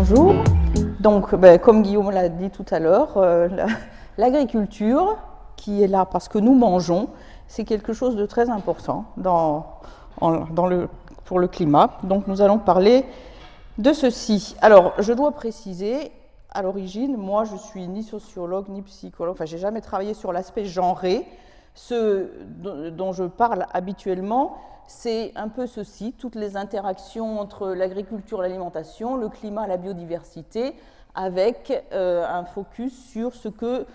Bonjour. Donc, comme Guillaume l'a dit tout à l'heure, l'agriculture, qui est là parce que nous mangeons, c'est quelque chose de très important pour le climat. Donc, nous allons parler de ceci. Alors, je dois préciser, à l'origine, moi, je suis ni sociologue, ni psychologue, enfin, j'ai jamais travaillé sur l'aspect genré. Ce dont je parle habituellement, c'est un peu ceci, toutes les interactions entre l'agriculture, l'alimentation, le climat, la biodiversité, avec un focus sur ce que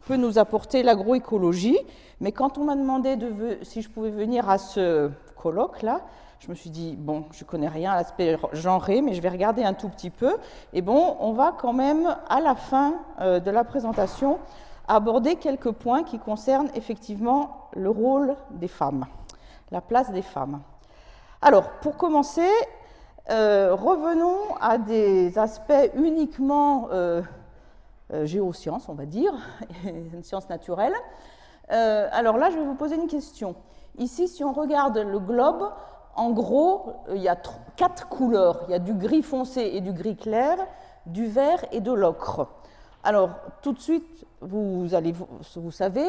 peut nous apporter l'agroécologie. Mais quand on m'a demandé si je pouvais venir à ce colloque-là, je me suis dit, bon, je ne connais rien à l'aspect genré, mais je vais regarder un tout petit peu. Et bon, on va quand même, à la fin de la présentation, aborder quelques points qui concernent effectivement le rôle des femmes, la place des femmes. Alors, pour commencer, revenons à des aspects uniquement géosciences, on va dire, une science naturelle. Alors là, je vais vous poser une question. Ici, si on regarde le globe, en gros, il y a 4 couleurs. Il y a du gris foncé et du gris clair, du vert et de l'ocre. Alors, tout de suite, vous savez,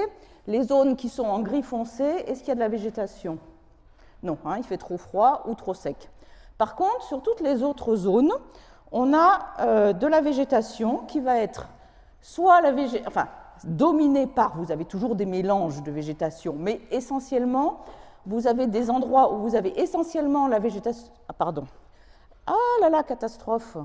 les zones qui sont en gris foncé, est-ce qu'il y a de la végétation? Non, hein, il fait trop froid ou trop sec. Par contre, sur toutes les autres zones, on a de la végétation qui va être soit dominée par, vous avez toujours des mélanges de végétation, mais essentiellement, vous avez des endroits où vous avez essentiellement la végétation... Ah, pardon. Ah là là, catastrophe.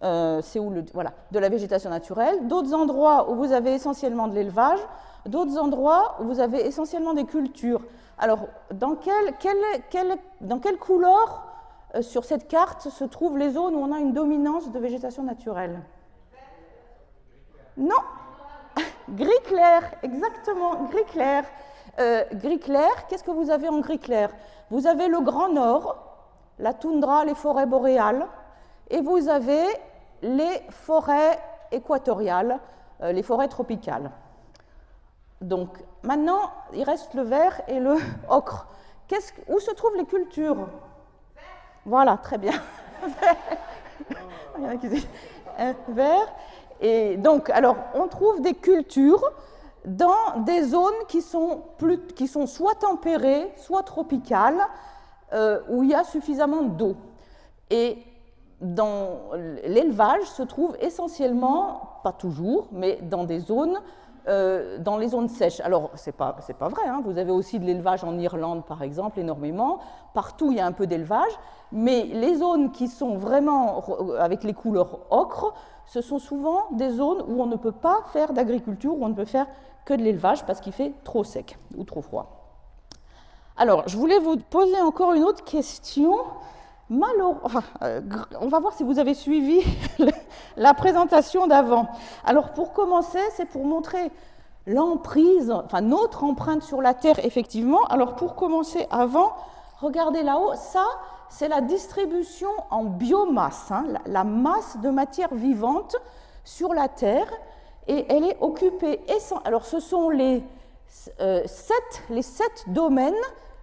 C'est où de la végétation naturelle, d'autres endroits où vous avez essentiellement de l'élevage, d'autres endroits où vous avez essentiellement des cultures. Alors, dans quelle couleur sur cette carte se trouvent les zones où on a une dominance de végétation naturelle? Non. Gris clair, exactement, gris clair. Gris clair, qu'est-ce que vous avez en gris clair? Vous avez le Grand Nord, la toundra, les forêts boréales, et vous avez les forêts équatoriales, les forêts tropicales. Donc, maintenant, il reste le vert et le ocre. Où se trouvent les cultures? Voilà, très bien. Vert. Et donc, alors, on trouve des cultures dans des zones qui sont soit tempérées, soit tropicales, où il y a suffisamment d'eau. Et dans l'élevage se trouve essentiellement, pas toujours, mais dans des zones, dans les zones sèches. Alors, c'est pas vrai, hein. Vous avez aussi de l'élevage en Irlande, par exemple, énormément. Partout, il y a un peu d'élevage, mais les zones qui sont vraiment avec les couleurs ocre, ce sont souvent des zones où on ne peut pas faire d'agriculture, où on ne peut faire que de l'élevage parce qu'il fait trop sec ou trop froid. Alors, je voulais vous poser encore une autre question. On va voir si vous avez suivi la présentation d'avant. Alors, pour commencer, c'est pour montrer l'emprise, notre empreinte sur la Terre, effectivement. Alors, pour commencer, avant, regardez là-haut, ça, c'est la distribution en biomasse, hein, la masse de matière vivante sur la Terre, et elle est occupée. Alors, ce sont les 7 domaines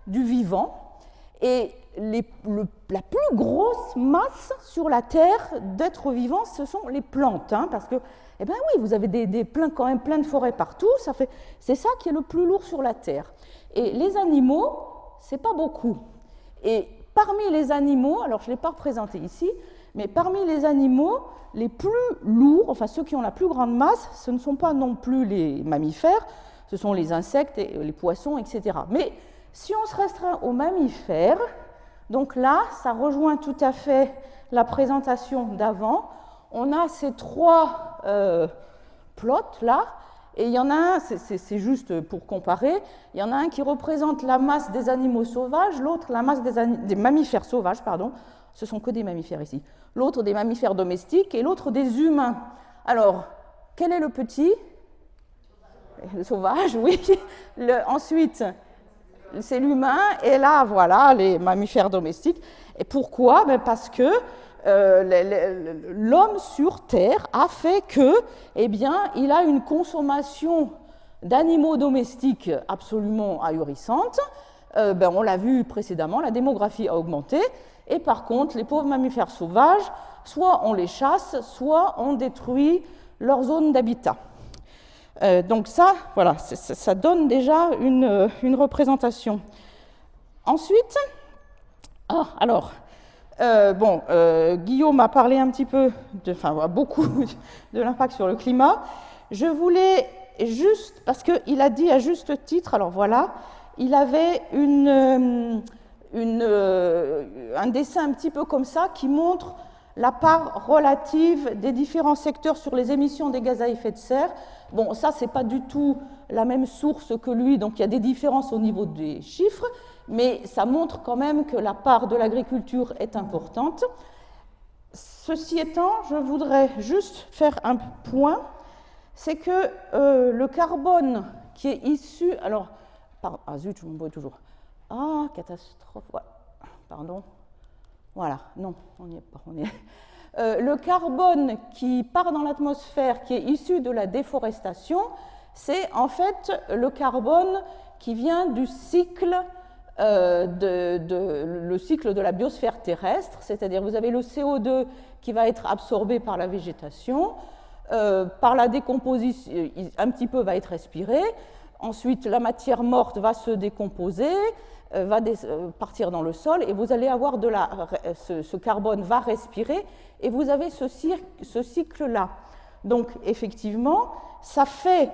du vivant, et la plus grosse masse sur la Terre d'êtres vivants, ce sont les plantes, hein, parce que, eh bien oui, vous avez quand même plein de forêts partout, c'est ça qui est le plus lourd sur la Terre. Et les animaux, c'est pas beaucoup. Et parmi les animaux, alors je ne l'ai pas représenté ici, mais parmi les animaux, les plus lourds, ceux qui ont la plus grande masse, ce ne sont pas non plus les mammifères, ce sont les insectes, et les poissons, etc. Mais si on se restreint aux mammifères, donc là, ça rejoint tout à fait la présentation d'avant. On a ces 3 plots là, et il y en a un, c'est juste pour comparer, il y en a un qui représente la masse des animaux sauvages, l'autre la masse des mammifères sauvages, pardon, ce sont que des mammifères ici, l'autre des mammifères domestiques et l'autre des humains. Alors, quel est le petit? Le sauvage, oui. Ensuite, c'est l'humain, et là, voilà, les mammifères domestiques. Et pourquoi? Parce que l'homme sur Terre a fait que, eh bien, il a une consommation d'animaux domestiques absolument ahurissante. On l'a vu précédemment, la démographie a augmenté, et par contre, les pauvres mammifères sauvages, soit on les chasse, soit on détruit leur zone d'habitat. Donc ça, voilà, ça donne déjà une représentation. Ensuite, Guillaume a parlé un petit peu, beaucoup de l'impact sur le climat. Je voulais juste, parce qu'il a dit à juste titre, alors voilà, il avait un dessin un petit peu comme ça qui montre la part relative des différents secteurs sur les émissions des gaz à effet de serre. Bon, ça, ce n'est pas du tout la même source que lui, donc il y a des différences au niveau des chiffres, mais ça montre quand même que la part de l'agriculture est importante. Ceci étant, je voudrais juste faire un point, c'est que le carbone qui est issu... Alors, zut, je m'embrouille toujours. Ah, catastrophe, ouais, pardon. Voilà, non, on n'y est pas. Le carbone qui part dans l'atmosphère, qui est issu de la déforestation, c'est en fait le carbone qui vient du cycle, le cycle de la biosphère terrestre, c'est-à-dire vous avez le CO2 qui va être absorbé par la végétation, par la décomposition, un petit peu va être respiré, ensuite la matière morte va se décomposer, va partir dans le sol et vous allez avoir ce carbone va respirer et vous avez ce cycle-là. Donc effectivement, ça fait,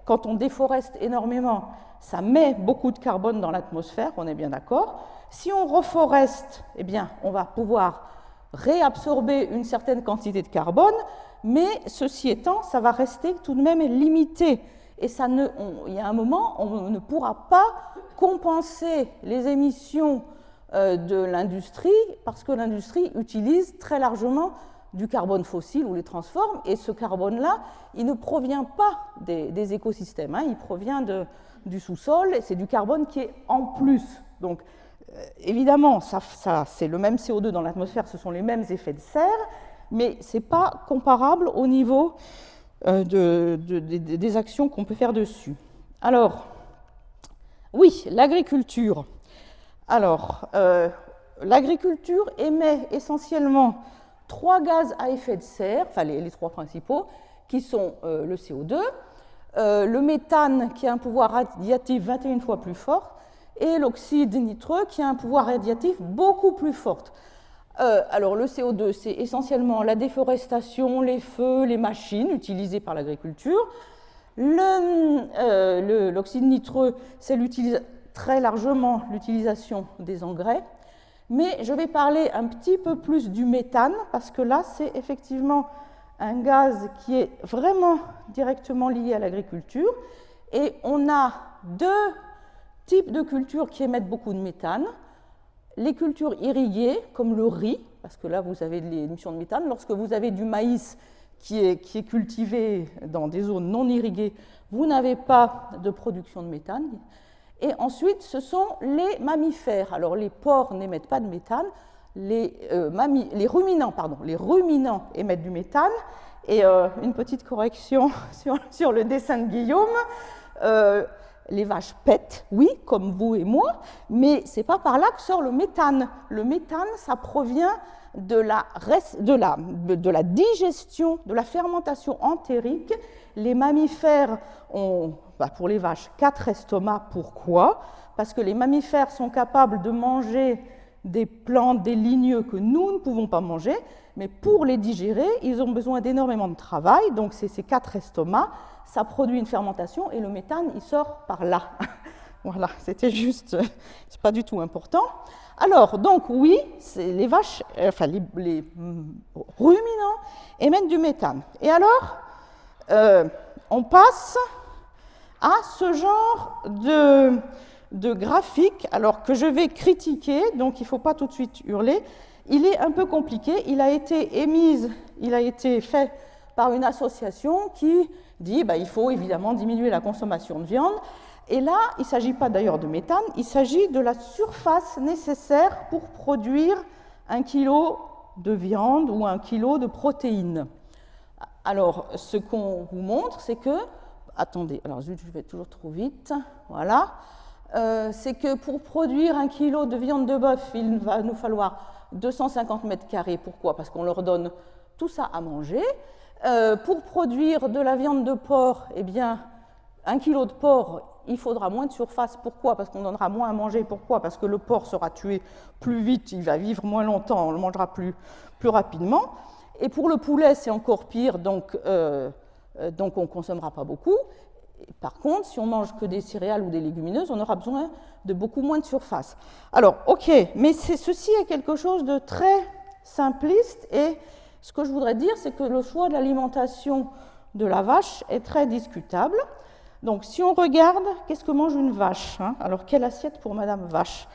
quand on déforeste énormément, ça met beaucoup de carbone dans l'atmosphère, on est bien d'accord. Si on reforeste, eh bien, on va pouvoir réabsorber une certaine quantité de carbone, mais ceci étant, ça va rester tout de même limité. Et il y a un moment, on ne pourra pas compenser les émissions de l'industrie parce que l'industrie utilise très largement du carbone fossile ou les transforme, et ce carbone-là, il ne provient pas des écosystèmes, hein, il provient du sous-sol, et c'est du carbone qui est en plus. Donc, évidemment, c'est le même CO2 dans l'atmosphère, ce sont les mêmes effets de serre, mais ce n'est pas comparable au niveau des actions qu'on peut faire dessus. Alors, oui, l'agriculture. Alors, l'agriculture émet essentiellement 3 gaz à effet de serre, enfin les 3 principaux, qui sont le CO2, le méthane qui a un pouvoir radiatif 21 fois plus fort, et l'oxyde nitreux qui a un pouvoir radiatif beaucoup plus fort. Alors le CO2, c'est essentiellement la déforestation, les feux, les machines utilisées par l'agriculture. L'oxyde nitreux, c'est très largement l'utilisation des engrais. Mais je vais parler un petit peu plus du méthane, parce que là, c'est effectivement un gaz qui est vraiment directement lié à l'agriculture. Et on a 2 types de cultures qui émettent beaucoup de méthane. Les cultures irriguées, comme le riz, parce que là, vous avez de l'émission de méthane. Lorsque vous avez du maïs qui est cultivé dans des zones non irriguées, vous n'avez pas de production de méthane. Et ensuite, ce sont les mammifères. Alors, les porcs n'émettent pas de méthane, les ruminants émettent du méthane. Et une petite correction sur le dessin de Guillaume, les vaches pètent, oui, comme vous et moi, mais ce n'est pas par là que sort le méthane. Le méthane, ça provient de la digestion, de la fermentation entérique. Les mammifères ont, pour les vaches, 4 estomacs. Pourquoi? Parce que les mammifères sont capables de manger des plantes, des ligneux que nous ne pouvons pas manger, mais pour les digérer, ils ont besoin d'énormément de travail, donc c'est ces 4 estomacs, ça produit une fermentation et le méthane, il sort par là. Voilà, c'était juste, c'est pas du tout important. Alors, donc oui, les vaches, les ruminants émettent du méthane. Et alors, on passe à ce genre de graphique, alors que je vais critiquer, donc il ne faut pas tout de suite hurler. Il est un peu compliqué, il a été fait par une association qui dit il faut évidemment diminuer la consommation de viande. Et là, il ne s'agit pas d'ailleurs de méthane, il s'agit de la surface nécessaire pour produire 1 kilo de viande ou 1 kilo de protéines. Alors, ce qu'on vous montre, c'est que... Attendez, alors zut, je vais toujours trop vite. Voilà. C'est que pour produire 1 kilo de viande de bœuf, il va nous falloir 250 mètres carrés. Pourquoi? Parce qu'on leur donne tout ça à manger. Pour produire de la viande de porc, eh bien, 1 kilo de porc, il faudra moins de surface. Pourquoi? Parce qu'on donnera moins à manger. Pourquoi? Parce que le porc sera tué plus vite, il va vivre moins longtemps, on le mangera plus rapidement. Et pour le poulet, c'est encore pire, donc on ne consommera pas beaucoup. Par contre, si on mange que des céréales ou des légumineuses, on aura besoin de beaucoup moins de surface. Alors, ok, mais ceci est quelque chose de très simpliste, et ce que je voudrais dire, c'est que le choix de l'alimentation de la vache est très discutable. Donc, si on regarde, qu'est-ce que mange une vache, hein? Alors, quelle assiette pour Madame Vache?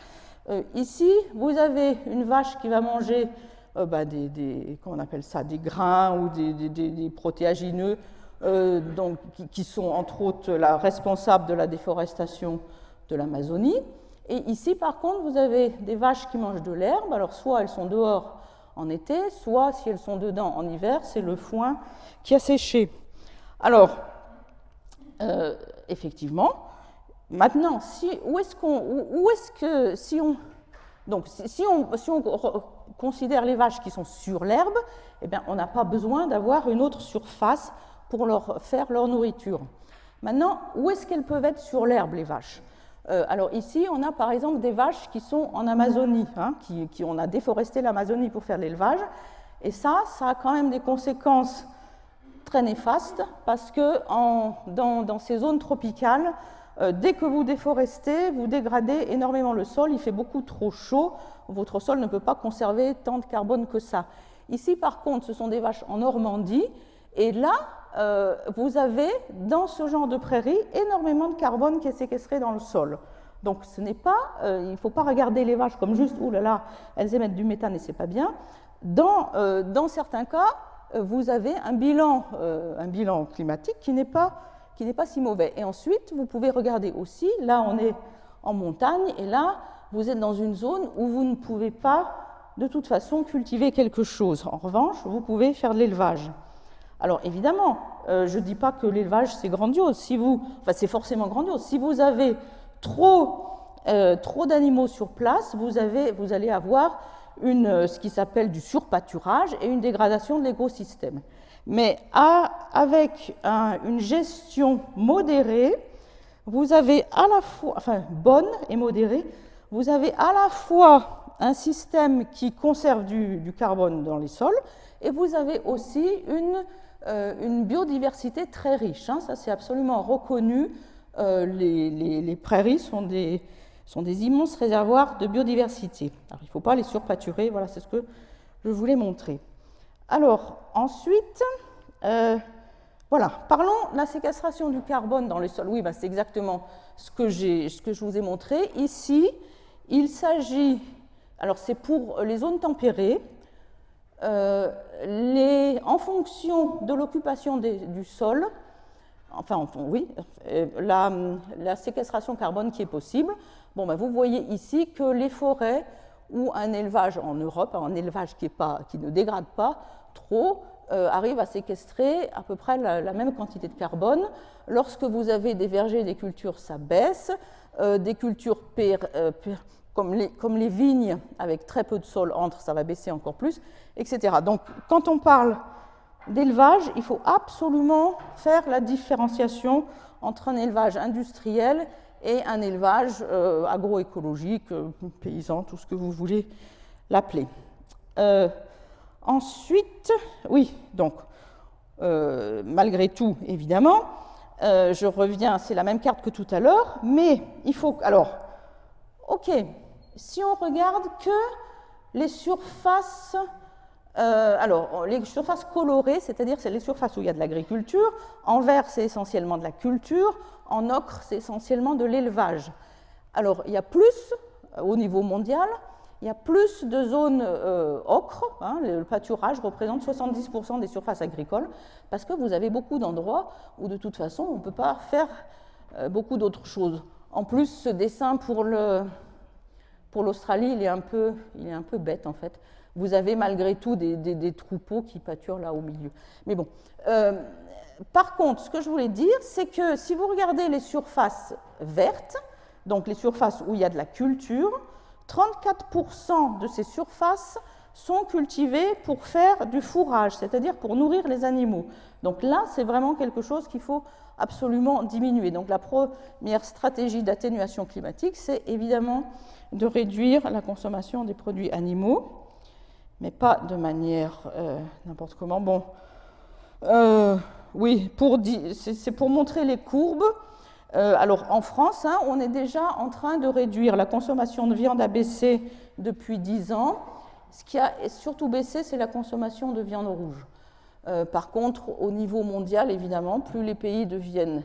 Ici, vous avez une vache qui va manger comment on appelle ça, des grains ou des protéagineux, donc, qui sont entre autres responsables de la déforestation de l'Amazonie. Et ici, par contre, vous avez des vaches qui mangent de l'herbe. Alors, soit elles sont dehors en été, soit, si elles sont dedans en hiver, c'est le foin qui a séché. Alors, effectivement, maintenant, si on considère les vaches qui sont sur l'herbe, eh bien, on n'a pas besoin d'avoir une autre surface pour leur faire leur nourriture. Maintenant, où est-ce qu'elles peuvent être sur l'herbe, les vaches? Alors ici, on a par exemple des vaches qui sont en Amazonie, hein, on a déforesté l'Amazonie pour faire l'élevage, et ça a quand même des conséquences très néfastes, parce que dans ces zones tropicales, dès que vous déforestez, vous dégradez énormément le sol, il fait beaucoup trop chaud, votre sol ne peut pas conserver tant de carbone que ça. Ici, par contre, ce sont des vaches en Normandie, et là, vous avez, dans ce genre de prairie, énormément de carbone qui est séquestré dans le sol. Donc, il ne faut pas regarder les vaches comme juste, oh là là, elles émettent du méthane et c'est pas bien. Dans certains cas, vous avez un bilan climatique qui n'est pas si mauvais. Et ensuite, vous pouvez regarder aussi, là on est en montagne, et là vous êtes dans une zone où vous ne pouvez pas de toute façon cultiver quelque chose. En revanche, vous pouvez faire de l'élevage. Alors évidemment, je ne dis pas que l'élevage c'est grandiose, c'est forcément grandiose. Si vous avez trop d'animaux sur place, vous allez avoir ce qui s'appelle du surpâturage et une dégradation de l'écosystème. Mais avec une gestion modérée, vous avez à la fois, bonne et modérée, vous avez à la fois un système qui conserve du carbone dans les sols, et vous avez aussi une biodiversité très riche, hein, ça c'est absolument reconnu. Les prairies sont des immenses réservoirs de biodiversité. Alors, il ne faut pas les surpâturer, voilà, c'est ce que je voulais montrer. Alors, ensuite, voilà, parlons de la séquestration du carbone dans les sols. Oui, c'est exactement ce que je vous ai montré. Ici, il s'agit, alors c'est pour les zones tempérées, en fonction de l'occupation du sol, la séquestration carbone qui est possible. Bon, vous voyez ici que les forêts ou un élevage en Europe, un élevage qui ne dégrade pas trop, arrive à séquestrer à peu près la même quantité de carbone. Lorsque vous avez des vergers et des cultures, ça baisse. Des cultures comme les vignes, avec très peu de sol entre, ça va baisser encore plus, etc. Donc, quand on parle d'élevage, il faut absolument faire la différenciation entre un élevage industriel et un élevage agroécologique, paysan, tout ce que vous voulez l'appeler. Ensuite, oui, donc, malgré tout, évidemment, je reviens, c'est la même carte que tout à l'heure, mais il faut... Alors, ok, si on regarde que les surfaces... les surfaces colorées, c'est-à-dire c'est les surfaces où il y a de l'agriculture, en vert c'est essentiellement de la culture, en ocre c'est essentiellement de l'élevage. Alors il y a plus, au niveau mondial, il y a plus de zones ocre, hein, le pâturage représente 70% des surfaces agricoles, parce que vous avez beaucoup d'endroits où de toute façon on ne peut pas faire beaucoup d'autres choses. En plus, ce dessin pour l'Australie, il est un peu bête en fait. Vous avez malgré tout des troupeaux qui pâturent là au milieu. Mais bon. Par contre, ce que je voulais dire, c'est que si vous regardez les surfaces vertes, donc les surfaces où il y a de la culture, 34% de ces surfaces sont cultivées pour faire du fourrage, c'est-à-dire pour nourrir les animaux. Donc là, c'est vraiment quelque chose qu'il faut absolument diminuer. Donc la première stratégie d'atténuation climatique, c'est évidemment de réduire la consommation des produits animaux, mais pas de manière n'importe comment. Bon, oui, c'est pour montrer les courbes. Alors en France, hein, on est déjà en train de réduire. La consommation de viande a baissé depuis 10 ans. Ce qui a surtout baissé, c'est la consommation de viande rouge. Par contre, au niveau mondial, évidemment, plus les pays deviennent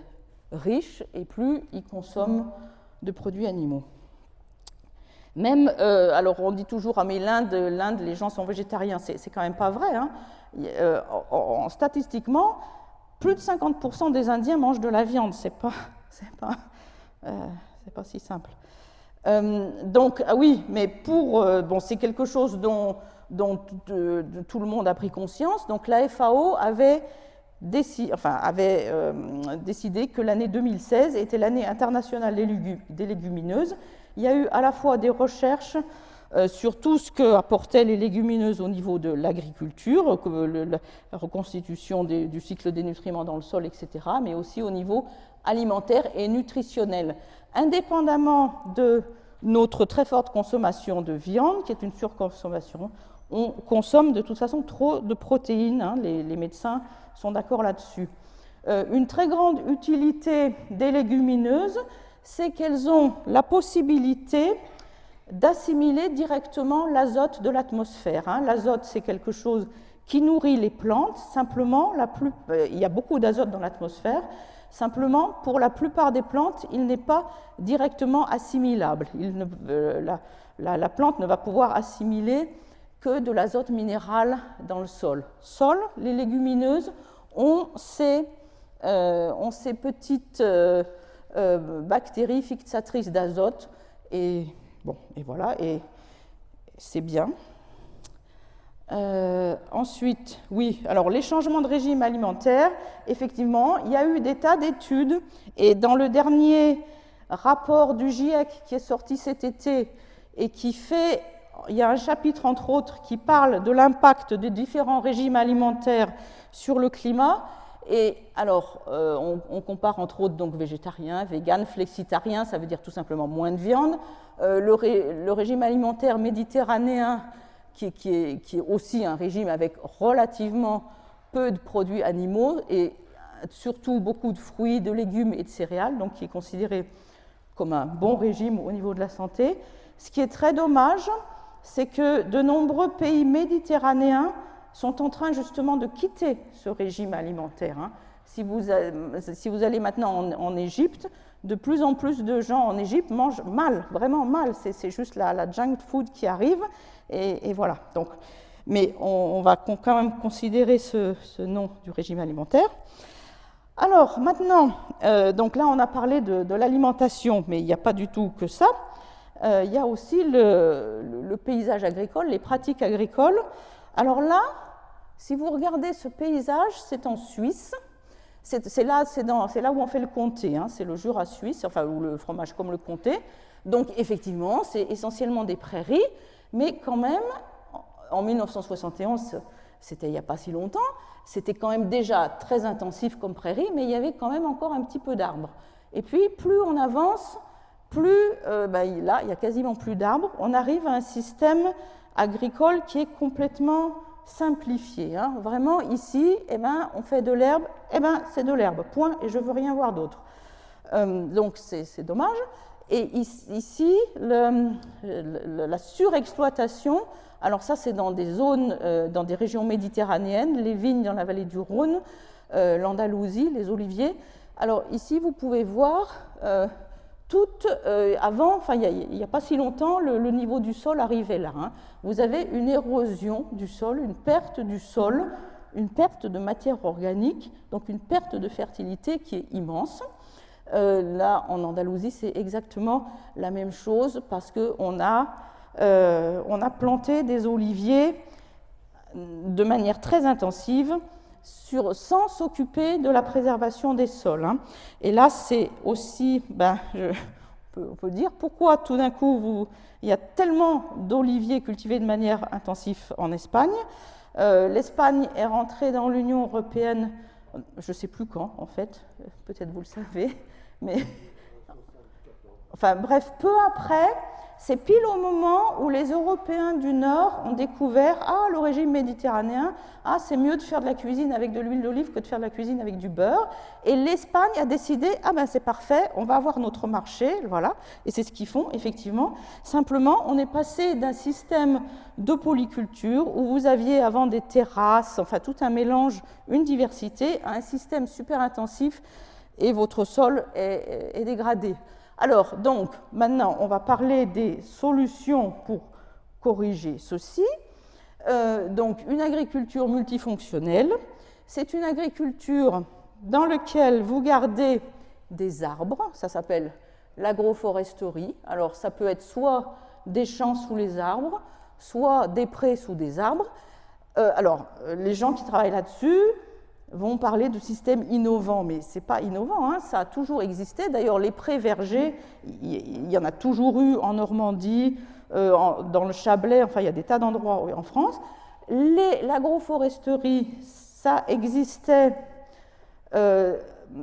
riches et plus ils consomment de produits animaux. Même, alors on dit toujours, ah mais l'Inde, les gens sont végétariens, c'est quand même pas vrai. Hein. Statistiquement, plus de 50% des Indiens mangent de la viande, c'est pas si simple. Donc, ah oui, mais bon, c'est quelque chose dont tout le monde a pris conscience. Donc, la FAO avait décidé que l'année 2016 était l'année internationale des légumineuses. Il y a eu à la fois des recherches sur tout ce qu'apportaient les légumineuses au niveau de l'agriculture, la reconstitution du cycle des nutriments dans le sol, etc., mais aussi au niveau alimentaire et nutritionnel. Indépendamment de notre très forte consommation de viande, qui est une surconsommation, on consomme de toute façon trop de protéines, hein, les médecins sont d'accord là-dessus. Une très grande utilité des légumineuses, c'est qu'elles ont la possibilité d'assimiler directement l'azote de l'atmosphère. Hein. L'azote, c'est quelque chose qui nourrit les plantes, simplement, il y a beaucoup d'azote dans l'atmosphère, simplement, pour la plupart des plantes, il n'est pas directement assimilable. La plante ne va pouvoir assimiler que de l'azote minéral dans le sol. Les légumineuses ont ces petites bactéries fixatrices d'azote, et voilà, et c'est bien. Ensuite, oui, alors les changements de régime alimentaire, effectivement, il y a eu des tas d'études, et dans le dernier rapport du GIEC qui est sorti cet été, et il y a un chapitre, entre autres, qui parle de l'impact des différents régimes alimentaires sur le climat. Et alors, on compare entre autres donc végétarien, vegan, flexitarien, ça veut dire tout simplement moins de viande. Le régime alimentaire méditerranéen, qui est aussi un régime avec relativement peu de produits animaux et surtout beaucoup de fruits, de légumes et de céréales, donc qui est considéré comme un bon régime au niveau de la santé. Ce qui est très dommage, c'est que de nombreux pays méditerranéens sont en train justement de quitter ce régime alimentaire. Hein. Si vous allez maintenant en Égypte, de plus en plus de gens en Égypte mangent mal, vraiment mal. C'est juste la junk food qui arrive, et voilà. Donc, mais on va quand même considérer ce nom du régime alimentaire. Alors maintenant, donc là on a parlé de l'alimentation, mais il n'y a pas du tout que ça. Il y a aussi le paysage agricole, les pratiques agricoles. Alors là, si vous regardez ce paysage, c'est en Suisse. C'est là où on fait le comté, hein, c'est le Jura suisse, enfin, ou le fromage comme le comté. Donc, effectivement, c'est essentiellement des prairies, mais quand même, en 1971, c'était il n'y a pas si longtemps, c'était quand même déjà très intensif comme prairie, mais il y avait quand même encore un petit peu d'arbres. Et puis, plus on avance, plus, là, il n'y a quasiment plus d'arbres, on arrive à un système agricole qui est complètement simplifié. Hein. Vraiment, ici, on fait de l'herbe, c'est de l'herbe, point, et je ne veux rien voir d'autre. Donc, c'est dommage. Et ici, la surexploitation, alors ça, c'est dans des zones, dans des régions méditerranéennes, les vignes dans la vallée du Rhône, l'Andalousie, les oliviers. Alors ici, vous pouvez voir, avant, enfin, il n'y a pas si longtemps, le niveau du sol arrivait là. Hein. Vous avez une érosion du sol, une perte du sol, une perte de matière organique, donc une perte de fertilité qui est immense. Là, en Andalousie, c'est exactement la même chose parce qu'on a planté des oliviers de manière très intensive sans s'occuper de la préservation des sols. Hein. Et là, c'est aussi, on peut dire. Pourquoi tout d'un coup, il y a tellement d'oliviers cultivés de manière intensive en Espagne? L'Espagne est rentrée dans l'Union européenne, je ne sais plus quand en fait, peut-être vous le savez, mais enfin bref, peu après, c'est pile au moment où les Européens du Nord ont découvert le régime méditerranéen, c'est mieux de faire de la cuisine avec de l'huile d'olive que de faire de la cuisine avec du beurre. Et l'Espagne a décidé, c'est parfait, on va avoir notre marché, voilà. Et c'est ce qu'ils font, effectivement. Simplement, on est passé d'un système de polyculture où vous aviez avant des terrasses, enfin tout un mélange, une diversité, à un système super intensif et votre sol est dégradé. Alors, donc, maintenant, on va parler des solutions pour corriger ceci. Donc, une agriculture multifonctionnelle, c'est une agriculture dans laquelle vous gardez des arbres, ça s'appelle l'agroforesterie. Alors, ça peut être soit des champs sous les arbres, soit des prés sous des arbres. Alors, les gens qui travaillent là-dessus vont parler de systèmes innovants, mais ce n'est pas innovant, ça a toujours existé. D'ailleurs, les prés vergers, il y en a toujours eu en Normandie, dans le Chablais, enfin, il y a des tas d'endroits en France. L'agroforesterie, ça existait,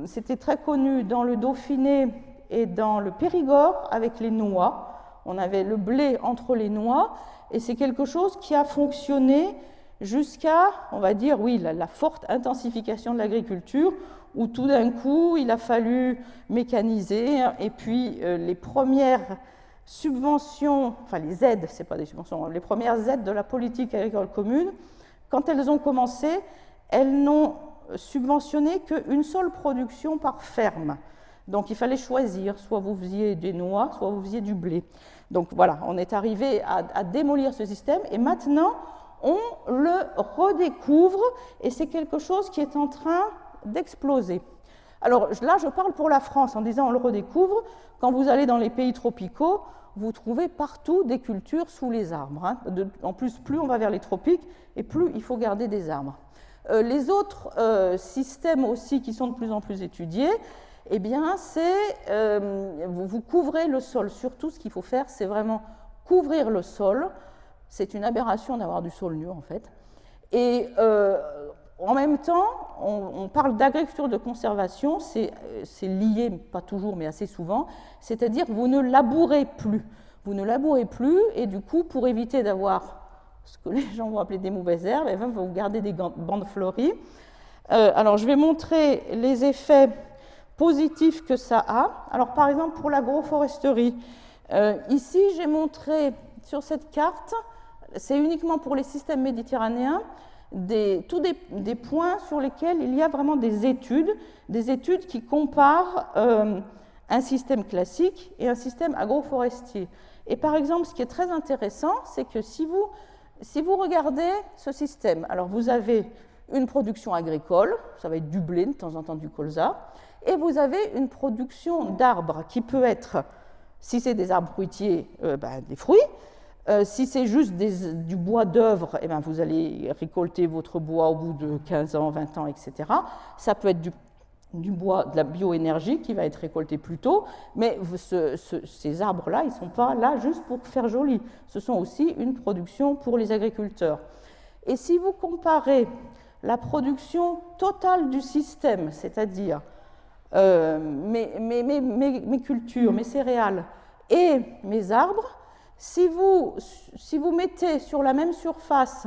c'était très connu dans le Dauphiné et dans le Périgord avec les noix. On avait le blé entre les noix, et c'est quelque chose qui a fonctionné jusqu'à, on va dire, oui, la forte intensification de l'agriculture, où tout d'un coup, il a fallu mécaniser, et puis les premières subventions, enfin les aides, ce n'est pas des subventions, les premières aides de la politique agricole commune, quand elles ont commencé, elles n'ont subventionné qu'une seule production par ferme. Donc il fallait choisir, soit vous faisiez des noix, soit vous faisiez du blé. Donc voilà, on est arrivé à démolir ce système, et maintenant, on le redécouvre, et c'est quelque chose qui est en train d'exploser. Alors là, je parle pour la France en disant on le redécouvre. Quand vous allez dans les pays tropicaux, vous trouvez partout des cultures sous les arbres. En plus, plus on va vers les tropiques, et plus il faut garder des arbres. Les autres systèmes aussi qui sont de plus en plus étudiés, eh bien, c'est vous couvrez le sol. Surtout, ce qu'il faut faire, c'est vraiment couvrir le sol. C'est une aberration d'avoir du sol nu, en fait. Et en même temps, on parle d'agriculture de conservation, c'est lié, pas toujours, mais assez souvent, c'est-à-dire vous ne labourez plus. Vous ne labourez plus, et du coup, pour éviter d'avoir ce que les gens vont appeler des mauvaises herbes, vous gardez des bandes fleuries. Alors, je vais montrer les effets positifs que ça a. Alors, par exemple, pour l'agroforesterie, ici, j'ai montré sur cette carte, c'est uniquement pour les systèmes méditerranéens, tous des points sur lesquels il y a vraiment des études qui comparent un système classique et un système agroforestier. Et par exemple, ce qui est très intéressant, c'est que si vous regardez ce système, alors vous avez une production agricole, ça va être du blé, de temps en temps du colza, et vous avez une production d'arbres qui peut être, si c'est des arbres fruitiers, des fruits. Si c'est juste du bois d'œuvre, vous allez récolter votre bois au bout de 15 ans, 20 ans, etc. Ça peut être du bois, de la bioénergie qui va être récolté plus tôt, mais ces arbres-là, ils ne sont pas là juste pour faire joli. Ce sont aussi une production pour les agriculteurs. Et si vous comparez la production totale du système, c'est-à-dire mes cultures, mes céréales et mes arbres, si vous mettez sur la même surface,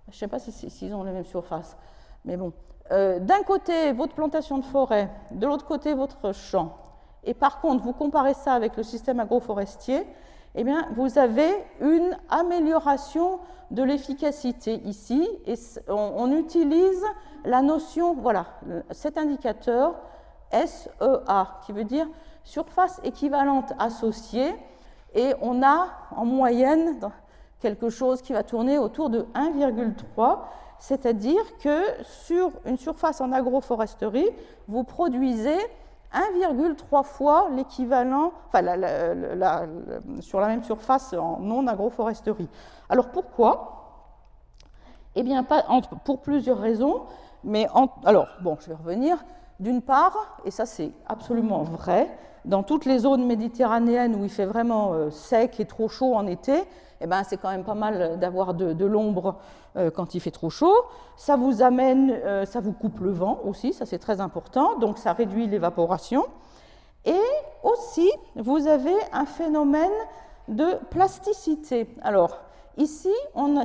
je ne sais pas s'ils ont la même surface, mais bon, d'un côté votre plantation de forêt, de l'autre côté votre champ, et par contre vous comparez ça avec le système agroforestier, eh bien vous avez une amélioration de l'efficacité ici, et on utilise la notion, voilà, cet indicateur SEA, qui veut dire surface équivalente associée. Et on a en moyenne quelque chose qui va tourner autour de 1,3, c'est-à-dire que sur une surface en agroforesterie, vous produisez 1,3 fois l'équivalent, enfin sur la même surface en non-agroforesterie. Alors pourquoi? Eh bien, pour plusieurs raisons, mais alors, bon, je vais revenir. D'une part, et ça c'est absolument vrai, dans toutes les zones méditerranéennes où il fait vraiment sec et trop chaud en été, eh ben, c'est quand même pas mal d'avoir de l'ombre quand il fait trop chaud. Ça vous amène, ça vous coupe le vent aussi, ça c'est très important, donc ça réduit l'évaporation. Et aussi, vous avez un phénomène de plasticité. Alors, ici,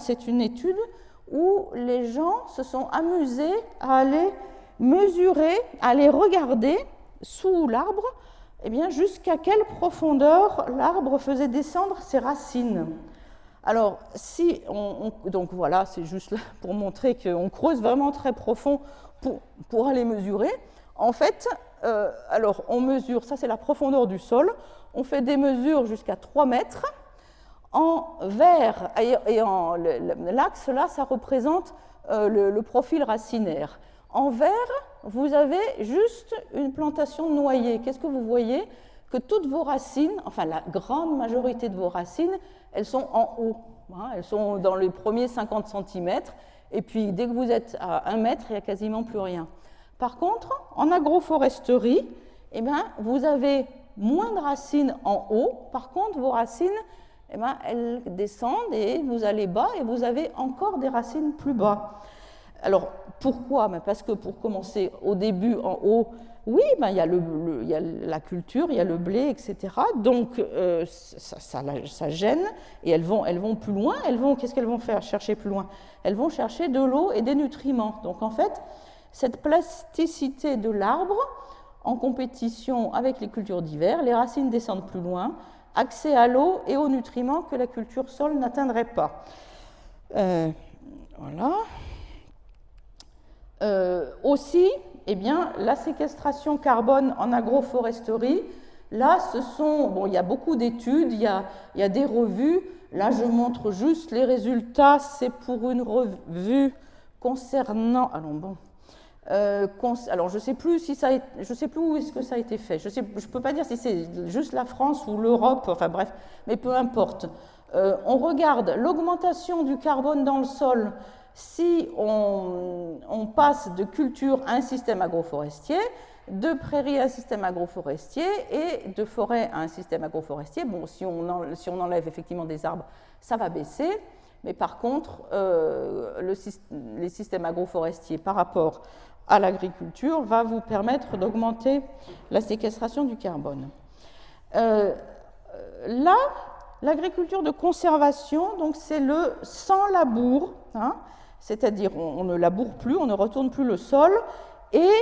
c'est une étude où les gens se sont amusés à aller mesurer, à aller regarder sous l'arbre, eh bien, jusqu'à quelle profondeur l'arbre faisait descendre ses racines. Alors, donc voilà, c'est juste là pour montrer qu'on creuse vraiment très profond pour aller mesurer. En fait, alors on mesure, ça c'est la profondeur du sol, on fait des mesures jusqu'à 3 mètres. En vert et en l'axe là, ça représente le profil racinaire. En vert, vous avez juste une plantation de noyers. Qu'est-ce que vous voyez? Que toutes vos racines, enfin la grande majorité de vos racines, elles sont en haut. Hein, elles sont dans les premiers 50 cm. Et puis dès que vous êtes à 1 mètre, il n'y a quasiment plus rien. Par contre, en agroforesterie, eh bien, vous avez moins de racines en haut. Par contre, vos racines, eh bien, elles descendent et vous allez bas et vous avez encore des racines plus bas. Alors, pourquoi? Parce que pour commencer au début, en haut, oui, ben, il y a la culture, il y a le blé, etc. Donc, ça gêne et elles vont plus loin. Qu'est-ce qu'elles vont faire? Chercher plus loin. Elles vont chercher de l'eau et des nutriments. Donc, en fait, cette plasticité de l'arbre, en compétition avec les cultures d'hiver, les racines descendent plus loin, accès à l'eau et aux nutriments que la culture sol n'atteindrait pas. Voilà. Aussi, eh bien, la séquestration carbone en agroforesterie, là, il y a beaucoup d'études, il y a des revues. Là, je montre juste les résultats. C'est pour une revue concernant... Alors, je ne sais plus où est-ce que ça a été fait. Je ne peux pas dire si c'est juste la France ou l'Europe, enfin bref, mais peu importe. On regarde l'augmentation du carbone dans le sol si on passe de culture à un système agroforestier, de prairie à un système agroforestier et de forêt à un système agroforestier. Bon, si on enlève effectivement des arbres, ça va baisser. Mais par contre, les systèmes agroforestiers par rapport à l'agriculture va vous permettre d'augmenter la séquestration du carbone. Là, l'agriculture de conservation, donc c'est le sans labour, hein, c'est-à-dire on ne laboure plus, on ne retourne plus le sol et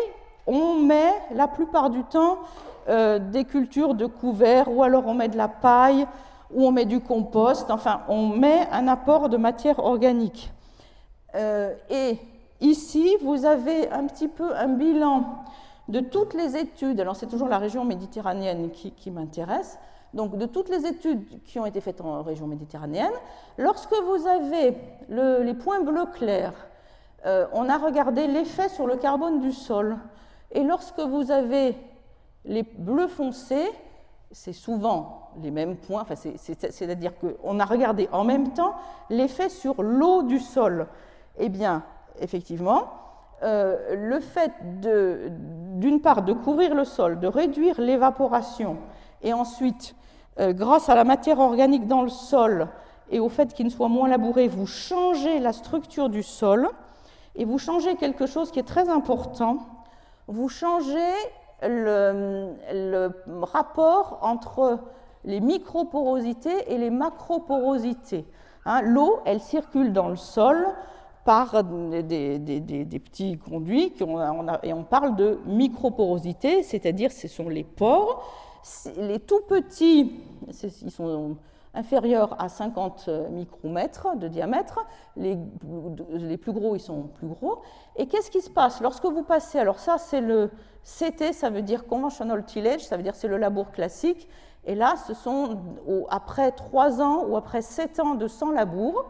on met la plupart du temps des cultures de couvert ou alors on met de la paille ou on met du compost, enfin on met un apport de matière organique. Et ici, vous avez un petit peu un bilan de toutes les études, alors c'est toujours la région méditerranéenne qui m'intéresse, donc de toutes les études qui ont été faites en région méditerranéenne. Lorsque vous avez les points bleus clairs, on a regardé l'effet sur le carbone du sol. Et lorsque vous avez les bleus foncés, c'est souvent les mêmes points, enfin c'est-à-dire qu'on a regardé en même temps l'effet sur l'eau du sol. Eh bien, effectivement, le fait d'une part de couvrir le sol, de réduire l'évaporation, et ensuite, grâce à la matière organique dans le sol et au fait qu'il soit moins labouré, vous changez la structure du sol et vous changez quelque chose qui est très important, vous changez le rapport entre les microporosités et les macroporosités. Hein, l'eau, elle circule dans le sol par des petits conduits et on parle de microporosité, c'est-à-dire ce sont les pores. Les tout petits, ils sont inférieurs à 50 micromètres de diamètre, les plus gros, ils sont plus gros. Et qu'est-ce qui se passe lorsque vous passez? Alors ça, c'est le CT, ça veut dire Conventional Tillage, ça veut dire c'est le labour classique. Et là, ce sont après 3 ans ou après 7 ans de sans labour,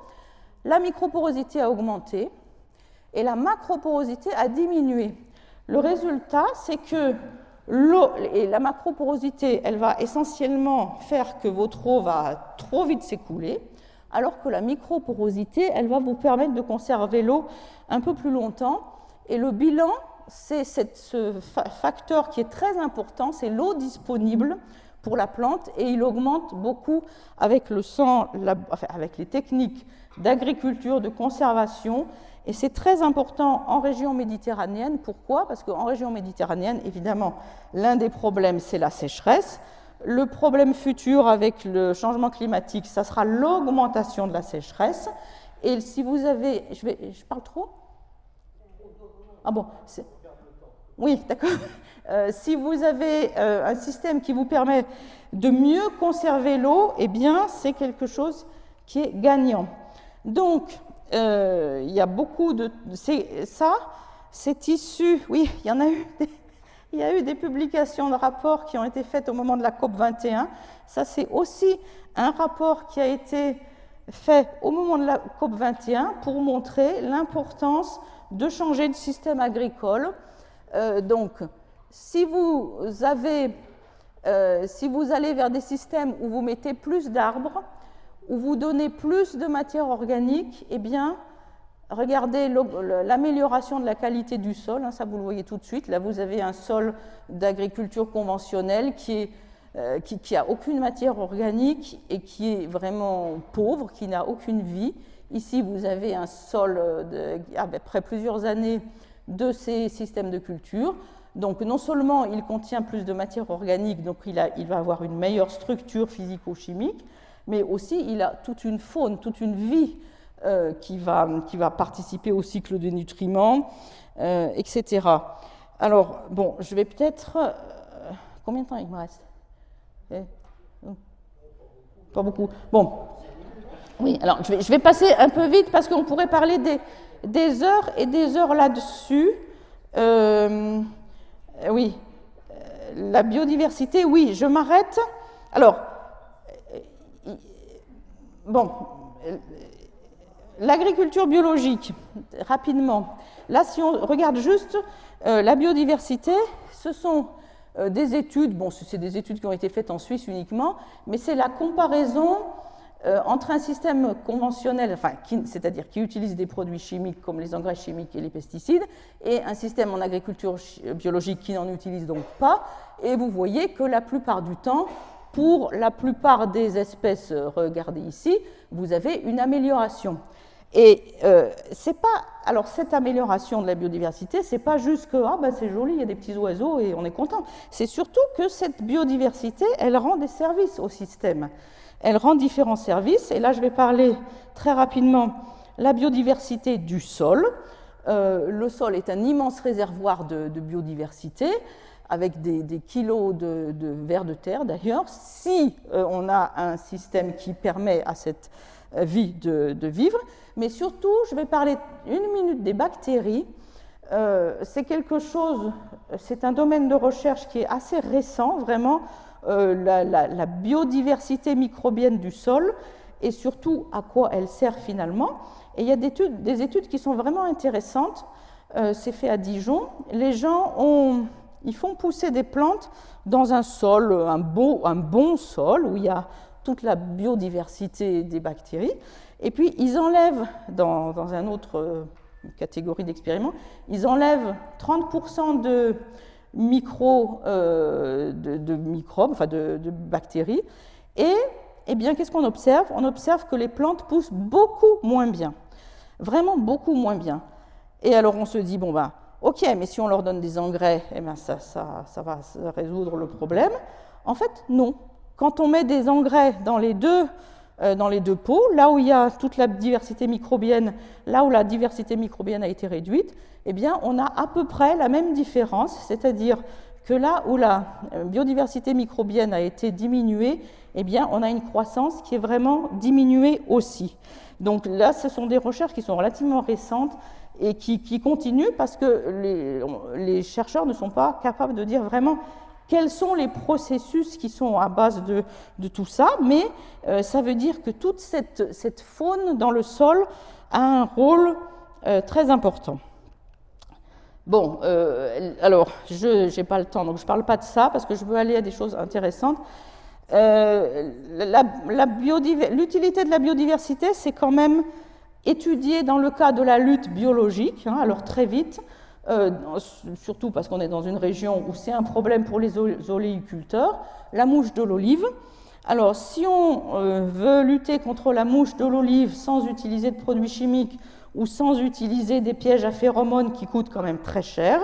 la microporosité a augmenté et la macroporosité a diminué. Le résultat, c'est que l'eau et la macroporosité, elle va essentiellement faire que votre eau va trop vite s'écouler, alors que la microporosité, elle va vous permettre de conserver l'eau un peu plus longtemps. Et le bilan, c'est ce facteur qui est très important, c'est l'eau disponible pour la plante, et il augmente beaucoup avec le sang, avec les techniques d'agriculture, de conservation, et c'est très important en région méditerranéenne. Pourquoi? Parce qu'en région méditerranéenne, évidemment, l'un des problèmes, c'est la sécheresse. Le problème futur avec le changement climatique, ça sera l'augmentation de la sécheresse. Et si vous avez... Je parle trop? Ah bon, oui, d'accord. Si vous avez un système qui vous permet de mieux conserver l'eau, eh bien, c'est quelque chose qui est gagnant. Donc, il y a beaucoup de... c'est issu... Oui, il y en a eu il y a eu des publications de rapports qui ont été faites au moment de la COP 21. Ça, c'est aussi un rapport qui a été fait au moment de la COP 21 pour montrer l'importance de changer de système agricole. Donc, si vous allez vers des systèmes où vous mettez plus d'arbres, où vous donnez plus de matière organique, eh bien, regardez l'amélioration de la qualité du sol, ça vous le voyez tout de suite. Là, vous avez un sol d'agriculture conventionnelle qui n'a aucune matière organique et qui est vraiment pauvre, qui n'a aucune vie. Ici, vous avez un sol après plusieurs années de ces systèmes de culture. Donc, non seulement il contient plus de matière organique, donc il va avoir une meilleure structure physico-chimique, mais aussi il a toute une faune, toute une vie qui va participer au cycle des nutriments, etc. Alors, bon, je vais peut-être... combien de temps il me reste? Pas beaucoup. Bon. Oui, alors je vais passer un peu vite parce qu'on pourrait parler des heures et des heures là-dessus. Oui, la biodiversité, oui, je m'arrête. Alors, bon, l'agriculture biologique, rapidement. Là, si on regarde juste la biodiversité, ce sont des études, bon, c'est des études qui ont été faites en Suisse uniquement, mais c'est la comparaison entre un système conventionnel, c'est-à-dire qui utilise des produits chimiques comme les engrais chimiques et les pesticides, et un système en agriculture biologique qui n'en utilise donc pas. Et vous voyez que la plupart du temps, pour la plupart des espèces, regardez ici, vous avez une amélioration. Et c'est pas, alors cette amélioration de la biodiversité, c'est pas juste que c'est joli, il y a des petits oiseaux et on est content. C'est surtout que cette biodiversité, elle rend des services au système. Elle rend différents services. Et là, je vais parler très rapidement la biodiversité du sol. Le sol est un immense réservoir de biodiversité, avec des kilos de vers de terre d'ailleurs. Si on a un système qui permet à cette vie de vivre. Mais surtout, je vais parler une minute des bactéries. C'est un domaine de recherche qui est assez récent, vraiment, la biodiversité microbienne du sol et surtout à quoi elle sert finalement. Et il y a des études qui sont vraiment intéressantes. C'est fait à Dijon. Les gens ils font pousser des plantes dans un sol, un bon sol où il y a toute la biodiversité des bactéries. Et puis, ils enlèvent, dans une autre catégorie d'expériments, ils enlèvent 30% de microbes, enfin de bactéries. Et eh bien, qu'est-ce qu'on observe? On observe que les plantes poussent beaucoup moins bien. Vraiment beaucoup moins bien. Et alors, on se dit, ok, mais si on leur donne des engrais, eh bien, ça va résoudre le problème. En fait, non. Quand on met des engrais dans les deux pots, là où il y a toute la diversité microbienne, là où la diversité microbienne a été réduite, eh bien, on a à peu près la même différence, c'est-à-dire que là où la biodiversité microbienne a été diminuée, eh bien, on a une croissance qui est vraiment diminuée aussi. Donc là, ce sont des recherches qui sont relativement récentes et qui continuent parce que les chercheurs ne sont pas capables de dire vraiment quels sont les processus qui sont à base de tout ça, mais ça veut dire que toute cette faune dans le sol a un rôle très important. Bon, alors, je n'ai pas le temps, donc je ne parle pas de ça, parce que je veux aller à des choses intéressantes. L'utilité de la biodiversité, c'est quand même étudié dans le cas de la lutte biologique, alors très vite, surtout parce qu'on est dans une région où c'est un problème pour les oléiculteurs, la mouche de l'olive. Alors, si on veut lutter contre la mouche de l'olive sans utiliser de produits chimiques ou sans utiliser des pièges à phéromones qui coûtent quand même très cher,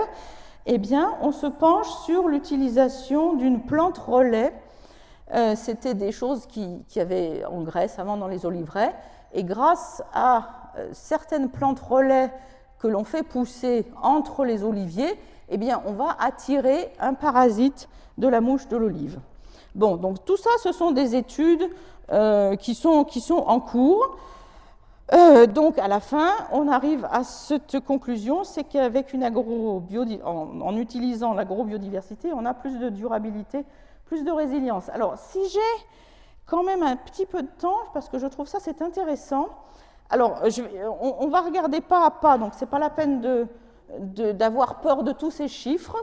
eh bien, on se penche sur l'utilisation d'une plante relais. C'était des choses qu'il y avait en Grèce avant dans les oliveraies, et grâce à certaines plantes relais que l'on fait pousser entre les oliviers, eh bien, on va attirer un parasite de la mouche de l'olive. Bon, donc tout ça, ce sont des études qui sont en cours. Donc, à la fin, on arrive à cette conclusion, c'est qu'avec en utilisant l'agrobiodiversité, on a plus de durabilité, plus de résilience. Alors, si j'ai quand même un petit peu de temps, parce que je trouve ça, c'est intéressant. Alors, on va regarder pas à pas, donc ce n'est pas la peine d'avoir peur de tous ces chiffres.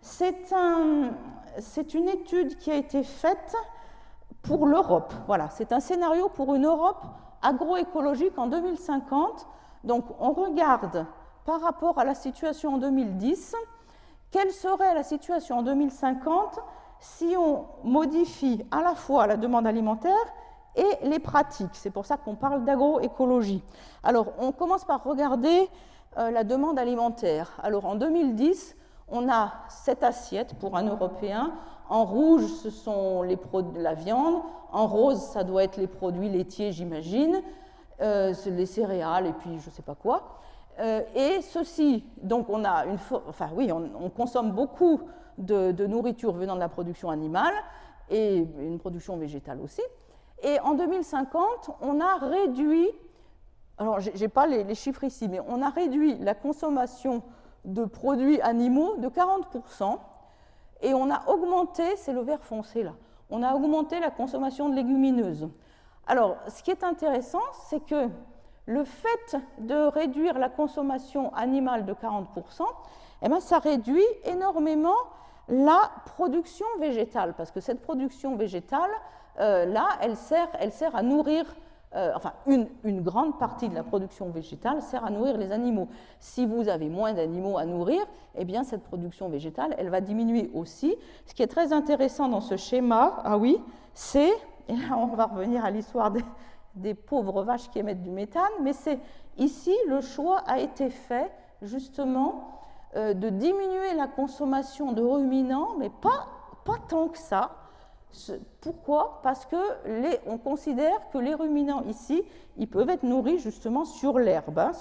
C'est une étude qui a été faite pour l'Europe. Voilà, c'est un scénario pour une Europe agroécologique en 2050. Donc, on regarde par rapport à la situation en 2010, quelle serait la situation en 2050 si on modifie à la fois la demande alimentaire et les pratiques. C'est pour ça qu'on parle d'agroécologie. Alors, on commence par regarder la demande alimentaire. Alors, en 2010, on a cette assiette pour un Européen. En rouge, ce sont la viande. En rose, ça doit être les produits laitiers, j'imagine. Les céréales et puis je ne sais pas quoi. Et ceci, donc on a on consomme beaucoup de nourriture venant de la production animale et une production végétale aussi. Et en 2050, on a réduit, alors je n'ai pas les chiffres ici, mais on a réduit la consommation de produits animaux de 40%, et on a augmenté, c'est le vert foncé là, on a augmenté la consommation de légumineuses. Alors, ce qui est intéressant, c'est que le fait de réduire la consommation animale de 40%, eh bien, ça réduit énormément la production végétale, parce que cette production végétale, là, elle sert à nourrir, une grande partie de la production végétale sert à nourrir les animaux. Si vous avez moins d'animaux à nourrir, eh bien, cette production végétale, elle va diminuer aussi. Ce qui est très intéressant dans ce schéma, c'est, et là, on va revenir à l'histoire des pauvres vaches qui émettent du méthane, mais c'est ici, le choix a été fait, justement, de diminuer la consommation de ruminants, mais pas tant que ça. Pourquoi? Parce qu'on considère que les ruminants ici, ils peuvent être nourris justement sur l'herbe. Hein.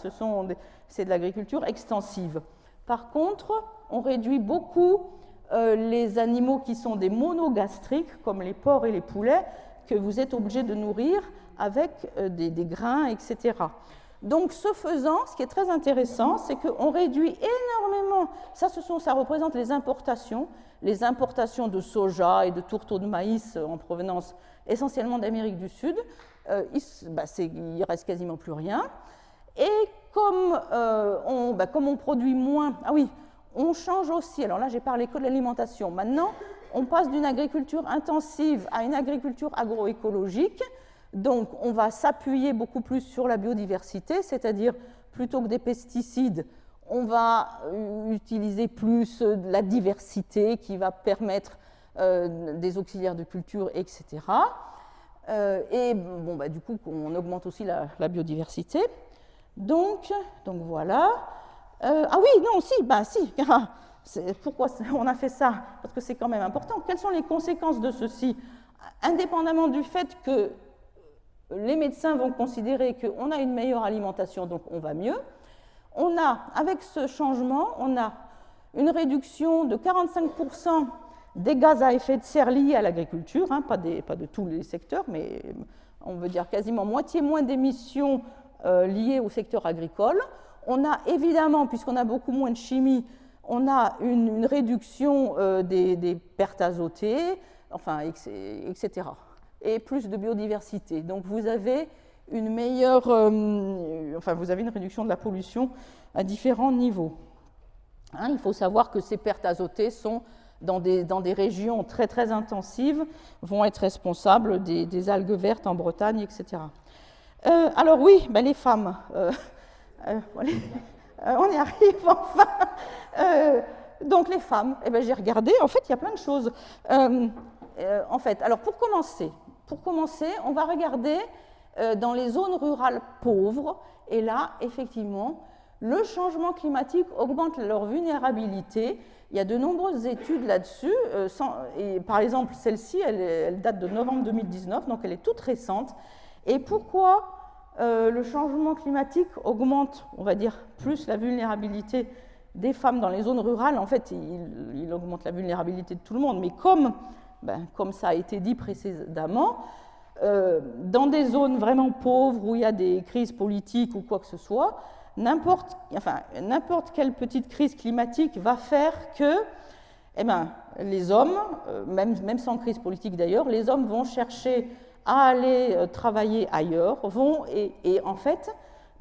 C'est de l'agriculture extensive. Par contre, on réduit beaucoup les animaux qui sont des monogastriques, comme les porcs et les poulets, que vous êtes obligé de nourrir avec des grains, etc. Donc, ce faisant, ce qui est très intéressant, c'est qu'on réduit énormément, ça représente les importations de soja et de tourteaux de maïs en provenance essentiellement d'Amérique du Sud. Il reste quasiment plus rien. Et comme on produit moins, on change aussi, alors là j'ai parlé que de l'alimentation, maintenant on passe d'une agriculture intensive à une agriculture agroécologique. Donc, on va s'appuyer beaucoup plus sur la biodiversité, c'est-à-dire, plutôt que des pesticides, on va utiliser plus de la diversité qui va permettre des auxiliaires de culture, etc. Du coup, on augmente aussi la biodiversité. Donc voilà. Pourquoi on a fait ça? Parce que c'est quand même important. Quelles sont les conséquences de ceci? Indépendamment du fait que les médecins vont considérer qu'on a une meilleure alimentation, donc on va mieux. Avec ce changement, on a une réduction de 45% des gaz à effet de serre liés à l'agriculture, hein, pas de tous les secteurs, mais on veut dire quasiment moitié moins d'émissions liées au secteur agricole. On a évidemment, puisqu'on a beaucoup moins de chimie, on a une réduction des pertes azotées, etc. Et plus de biodiversité. Donc vous avez une réduction de la pollution à différents niveaux. Hein, il faut savoir que ces pertes azotées sont dans des régions très très intensives, vont être responsables des algues vertes en Bretagne, etc. Les femmes. On y arrive enfin. Donc les femmes, eh ben, j'ai regardé, en fait il y a plein de choses. En fait, alors pour commencer, on va regarder dans les zones rurales pauvres, et là, effectivement, le changement climatique augmente leur vulnérabilité. Il y a de nombreuses études là-dessus, et par exemple celle-ci, elle date de novembre 2019, donc elle est toute récente. Et pourquoi le changement climatique augmente, on va dire, plus la vulnérabilité des femmes dans les zones rurales? En fait, il augmente la vulnérabilité de tout le monde, mais comme ça a été dit précédemment, dans des zones vraiment pauvres où il y a des crises politiques ou quoi que ce soit, n'importe quelle petite crise climatique va faire que les hommes, même sans crise politique d'ailleurs, les hommes vont chercher à aller travailler ailleurs, et en fait,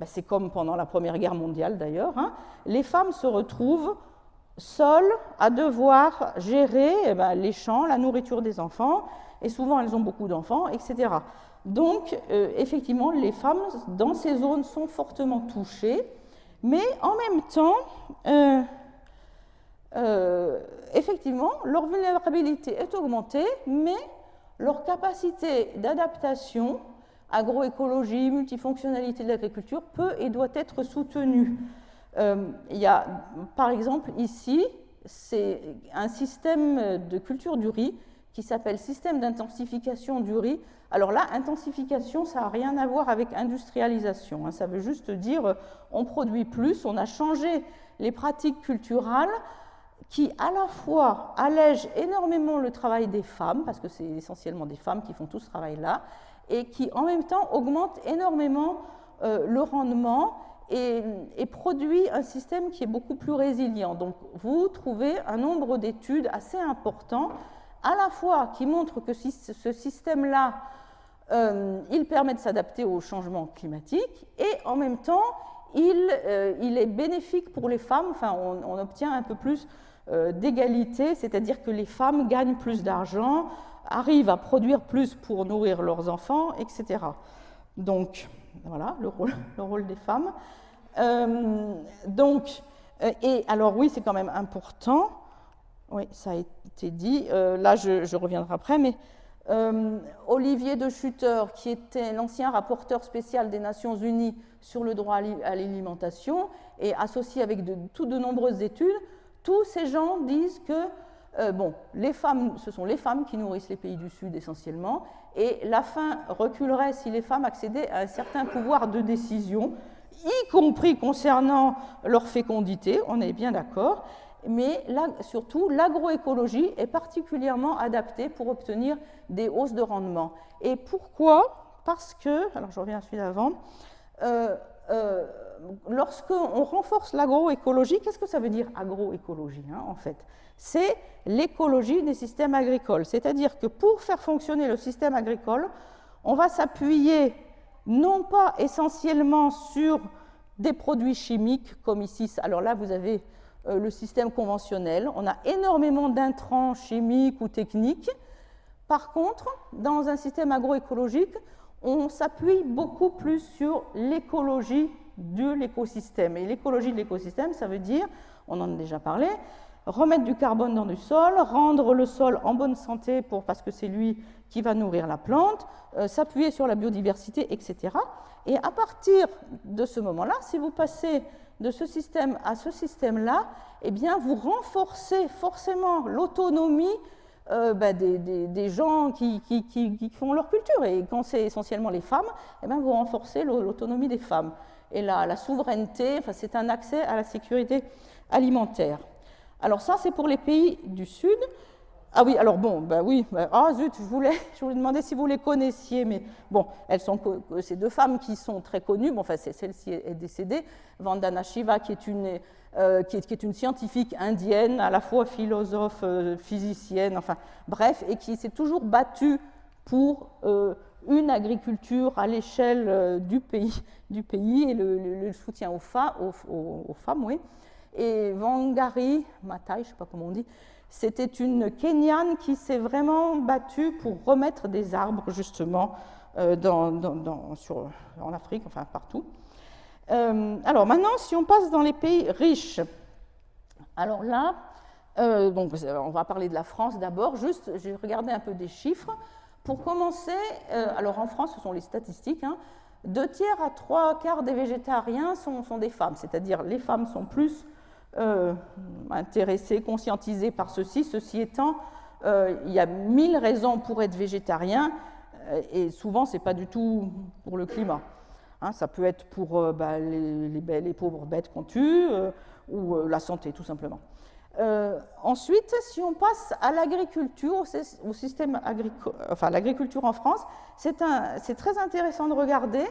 c'est comme pendant la Première Guerre mondiale d'ailleurs, les femmes se retrouvent seules à devoir gérer les champs, la nourriture des enfants, et souvent elles ont beaucoup d'enfants, etc. Donc, effectivement, les femmes dans ces zones sont fortement touchées, mais en même temps, effectivement, leur vulnérabilité est augmentée, mais leur capacité d'adaptation, agroécologie, multifonctionnalité de l'agriculture, peut et doit être soutenue. Il y a, par exemple, ici, c'est un système de culture du riz qui s'appelle système d'intensification du riz. Alors là, intensification, ça n'a rien à voir avec industrialisation. Ça veut juste dire on produit plus, on a changé les pratiques culturales qui, à la fois, allègent énormément le travail des femmes, parce que c'est essentiellement des femmes qui font tout ce travail-là, et qui, en même temps, augmentent énormément le rendement et produit un système qui est beaucoup plus résilient. Donc, vous trouvez un nombre d'études assez important, à la fois qui montrent que ce système-là, il permet de s'adapter au changement climatique, et en même temps, il est bénéfique pour les femmes. Enfin, on obtient un peu plus d'égalité, c'est-à-dire que les femmes gagnent plus d'argent, arrivent à produire plus pour nourrir leurs enfants, etc. Donc, voilà le rôle des femmes. Et alors oui, c'est quand même important. Oui, ça a été dit. Là, je reviendrai après, mais Olivier de Schutter, qui était l'ancien rapporteur spécial des Nations Unies sur le droit à l'alimentation, et associé avec de nombreuses études, tous ces gens disent que les femmes, ce sont les femmes qui nourrissent les pays du Sud essentiellement, et la faim reculerait si les femmes accédaient à un certain pouvoir de décision, y compris concernant leur fécondité, on est bien d'accord, mais là, surtout, l'agroécologie est particulièrement adaptée pour obtenir des hausses de rendement. Et pourquoi? Parce que, alors je reviens à celui d'avant, lorsqu'on renforce l'agroécologie, qu'est-ce que ça veut dire agroécologie en fait? C'est l'écologie des systèmes agricoles. C'est-à-dire que pour faire fonctionner le système agricole, on va s'appuyer non pas essentiellement sur des produits chimiques, comme ici. Alors là, vous avez le système conventionnel. On a énormément d'intrants chimiques ou techniques. Par contre, dans un système agroécologique, on s'appuie beaucoup plus sur l'écologie de l'écosystème. Et l'écologie de l'écosystème, ça veut dire, on en a déjà parlé, remettre du carbone dans du sol, rendre le sol en bonne santé parce que c'est lui qui va nourrir la plante, s'appuyer sur la biodiversité, etc. Et à partir de ce moment-là, si vous passez de ce système à ce système-là, eh bien, vous renforcez forcément l'autonomie des gens qui font leur culture. Et quand c'est essentiellement les femmes, eh bien, vous renforcez l'autonomie des femmes. Et la souveraineté, c'est un accès à la sécurité alimentaire. Alors ça, c'est pour les pays du Sud. Ah oui, alors bon, zut, je voulais demander si vous les connaissiez, mais bon, c'est deux femmes qui sont très connues. Bon, enfin, celle-ci est décédée, Vandana Shiva, qui est une scientifique indienne, à la fois philosophe, physicienne, enfin bref, et qui s'est toujours battue pour une agriculture à l'échelle du pays et le soutien aux femmes, oui. Et Wangari Maathai, je ne sais pas comment on dit, c'était une Kenyane qui s'est vraiment battue pour remettre des arbres, justement, en Afrique, enfin partout. Alors maintenant, si on passe dans les pays riches, alors là, donc, on va parler de la France d'abord, juste, j'ai regardé un peu des chiffres. Pour commencer, alors en France, ce sont les statistiques, hein, 2 tiers à 3 quarts des végétariens sont des femmes, c'est-à-dire les femmes sont plus intéressées, conscientisées par ceci. Ceci étant, il y a 1000 raisons pour être végétarien, et souvent, ce n'est pas du tout pour le climat. Hein, ça peut être pour les pauvres bêtes qu'on tue, ou la santé, tout simplement. Ensuite, si on passe à l'agriculture, au système agricole, enfin l'agriculture en France, c'est très intéressant de regarder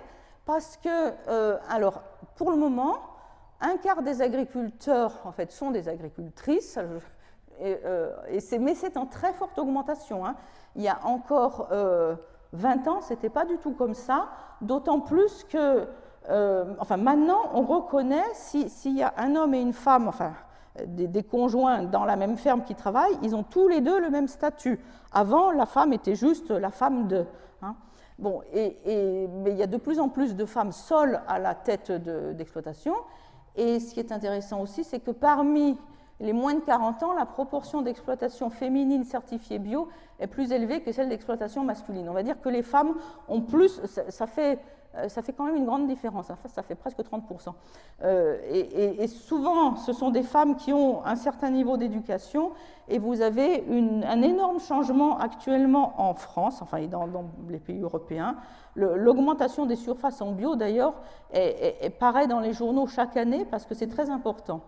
parce que, alors, pour le moment, un quart des agriculteurs, en fait, sont des agricultrices, mais c'est en très forte augmentation. Hein. Il y a encore 20 ans, ce n'était pas du tout comme ça, d'autant plus que, enfin, maintenant, on reconnaît s'il y a un homme et une femme, enfin, des conjoints dans la même ferme qui travaillent, ils ont tous les deux le même statut. Avant, la femme était juste la femme de. Hein. Bon, mais il y a de plus en plus de femmes seules à la tête d'exploitation. Et ce qui est intéressant aussi, c'est que parmi les moins de 40 ans, la proportion d'exploitation féminine certifiée bio est plus élevée que celle d'exploitation masculine. On va dire que les femmes ont plus, ça fait quand même une grande différence, ça fait presque 30%. Et souvent, ce sont des femmes qui ont un certain niveau d'éducation, et vous avez un énorme changement actuellement en France, enfin dans les pays européens. L'augmentation des surfaces en bio, d'ailleurs, paraît dans les journaux chaque année parce que c'est très important.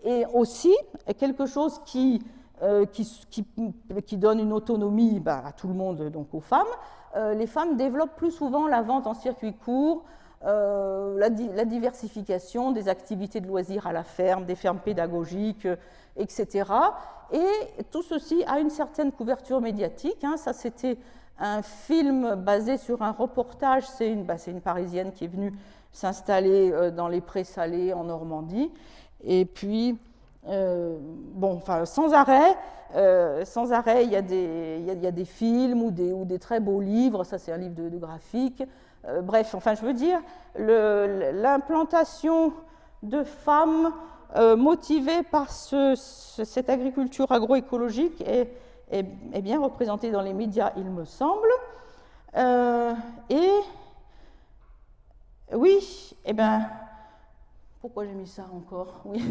Et aussi, quelque chose qui donne une autonomie à tout le monde, donc aux femmes, les femmes développent plus souvent la vente en circuit court, la diversification des activités de loisirs à la ferme, des fermes pédagogiques, etc. Et tout ceci a une certaine couverture médiatique. Hein. Ça, c'était un film basé sur un reportage. C'est une Parisienne qui est venue s'installer dans les Prés Salés en Normandie. Et puis, sans arrêt, il y a des films ou des très beaux livres. Ça, c'est un livre de graphique. Bref, enfin, je veux dire, l'implantation de femmes motivées par cette agriculture agroécologique est bien représentée dans les médias, il me semble. Oui, pourquoi j'ai mis ça encore? Oui.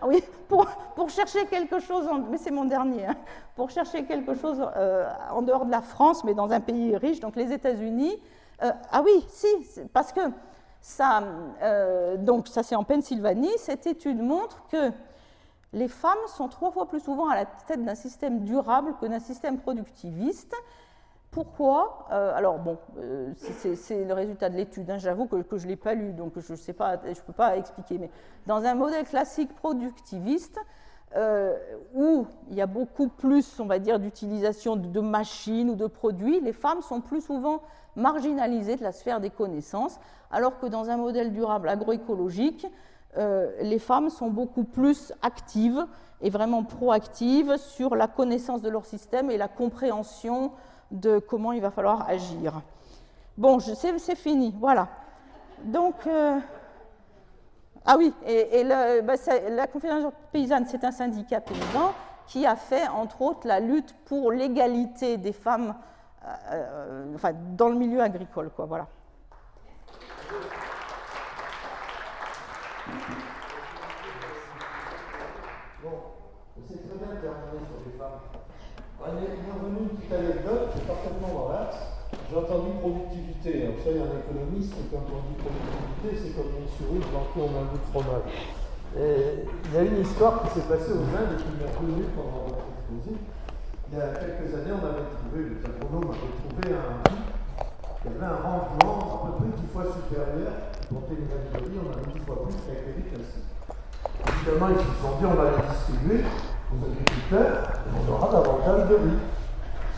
Oui, pour chercher quelque chose, mais c'est mon dernier, hein, pour chercher quelque chose en dehors de la France, mais dans un pays riche, donc les États-Unis. Oui, si, parce que ça c'est en Pennsylvanie, cette étude montre que les femmes sont 3 fois plus souvent à la tête d'un système durable que d'un système productiviste. Pourquoi? Alors bon, c'est le résultat de l'étude, hein. J'avoue que je ne l'ai pas lu, donc je ne peux pas expliquer, mais dans un modèle classique productiviste, où il y a beaucoup plus, on va dire, d'utilisation de machines ou de produits, les femmes sont plus souvent marginalisées de la sphère des connaissances, alors que dans un modèle durable agroécologique, les femmes sont beaucoup plus actives et vraiment proactives sur la connaissance de leur système et la compréhension de comment il va falloir agir. Bon, c'est fini, voilà. Donc, oui, la Confédération paysanne, c'est un syndicat paysan qui a fait, entre autres, la lutte pour l'égalité des femmes dans le milieu agricole, quoi, voilà. Bon, c'est très bien de terminer sur les femmes. On est revenu une petite anecdote, c'est parfaitement dans l'axe. J'ai entendu productivité. Alors, vous savez, un économiste, quand on dit productivité, c'est comme une souris planquée en un bout de fromage. Et il y a une histoire qui s'est passée aux Indes et qui m'a connu pendant votre exposé. Il y a quelques années, les agronomes avaient trouvé un riz qui avait un rangement à peu près 10 fois supérieur. Pour compter les animaleries, on avait 10 fois plus qu'avec les riz classiques. Évidemment, ils se sont dit, on va les distribuer aux agriculteurs, et on aura davantage de riz.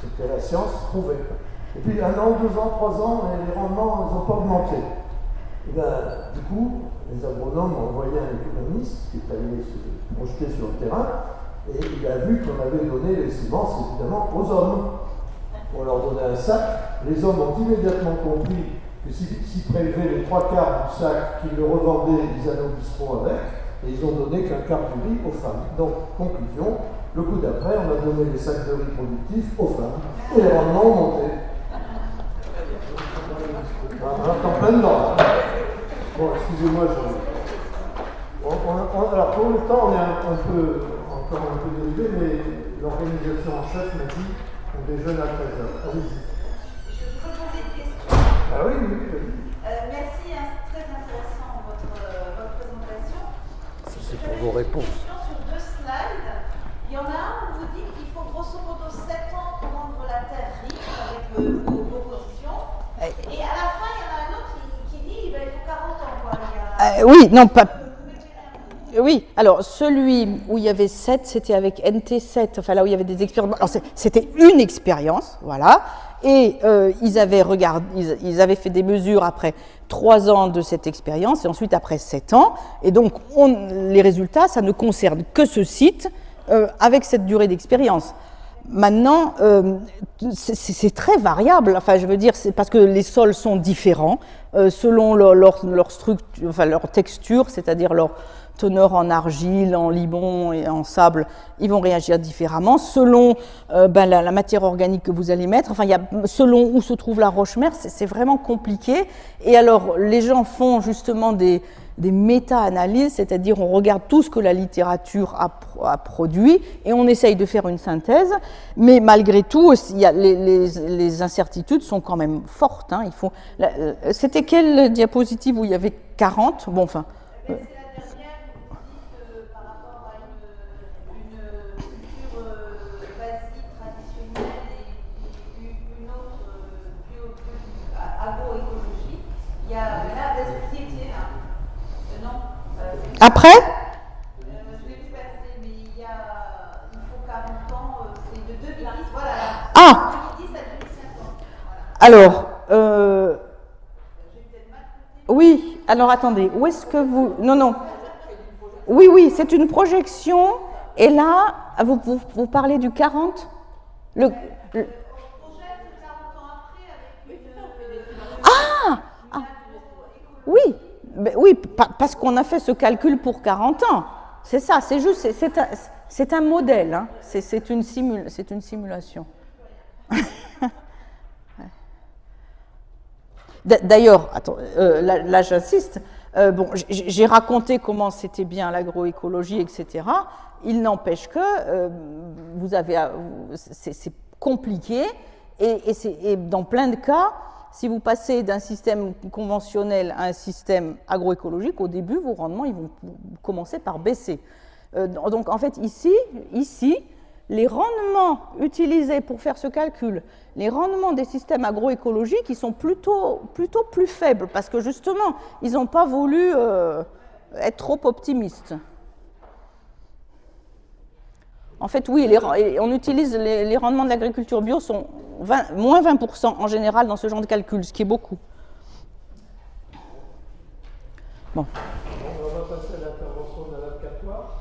C'était la science prouvée. Et puis 1 an, 2 ans, 3 ans, les rendements n'ont pas augmenté. Et du coup, les agronomes ont envoyé un économiste qui est allé se projeter sur le terrain, et il a vu qu'on avait donné les semences, évidemment, aux hommes. On leur donnait un sac, les hommes ont immédiatement compris que s'ils prélevaient les 3/4 du sac, qu'ils le revendaient, ils allaient au bistrot avec, et ils ont donné qu'un quart du riz aux femmes. Donc, conclusion, le coup d'après, on a donné les sacs de riz productifs aux femmes, et les rendements ont monté. En plein dedans. Bon, excusez-moi, alors pour le temps, on est encore un peu dérivé, mais l'organisation en chef m'a dit qu'on déjeune à 13h. Allez-y. Je peux poser une question. Ah oui. Merci, très intéressant votre présentation. C'est pour vos réponses. Une question sur 2 slides. Il y en a un où vous dites qu'il faut grosso modo 7 ans pour rendre la Terre riche avec vos propositions. Et à la fin, il y en a un autre qui dit qu'il faut 40 ans. Quoi. Oui, non, pas. Oui, alors celui où il y avait 7, c'était avec NT7, enfin là où il y avait des expériences. Alors c'était une expérience, voilà, et ils avaient fait des mesures après 3 ans de cette expérience et ensuite après 7 ans, et donc les résultats, ça ne concerne que ce site avec cette durée d'expérience. Maintenant, c'est très variable, enfin je veux dire, c'est parce que les sols sont différents selon leur structure, enfin leur texture, c'est-à-dire leur teneur en argile, en limon et en sable, ils vont réagir différemment selon la matière organique que vous allez mettre. Enfin, selon où se trouve la roche-mère, c'est vraiment compliqué. Et alors, les gens font justement des méta-analyses, c'est-à-dire on regarde tout ce que la littérature a produit et on essaye de faire une synthèse. Mais malgré tout, les incertitudes sont quand même fortes. Hein. C'était quelle diapositive où il y avait 40 ? Bon, enfin. Après je l'ai vu passer, mais il faut 40 ans, c'est de 2010, voilà. Ah 2010 à 2050. Alors, oui, alors attendez, où est-ce que vous... Non. Oui, c'est une projection, et là, vous parlez du 40 On projette 40 ans après avec une... Oui, parce qu'on a fait ce calcul pour 40 ans. C'est ça, c'est juste, c'est un modèle, hein. C'est une simulation. D'ailleurs, attends, là j'insiste, j'ai raconté comment c'était bien l'agroécologie, etc. Il n'empêche que c'est compliqué et dans plein de cas, si vous passez d'un système conventionnel à un système agroécologique, au début, vos rendements ils vont commencer par baisser. Donc en fait, ici, les rendements utilisés pour faire ce calcul, les rendements des systèmes agroécologiques, ils sont plutôt plus faibles parce que justement, ils n'ont pas voulu être trop optimistes. En fait, oui, on utilise les rendements de l'agriculture bio sont moins 20% en général dans ce genre de calcul, ce qui est beaucoup. Bon. On va passer à l'intervention de Mme Catois.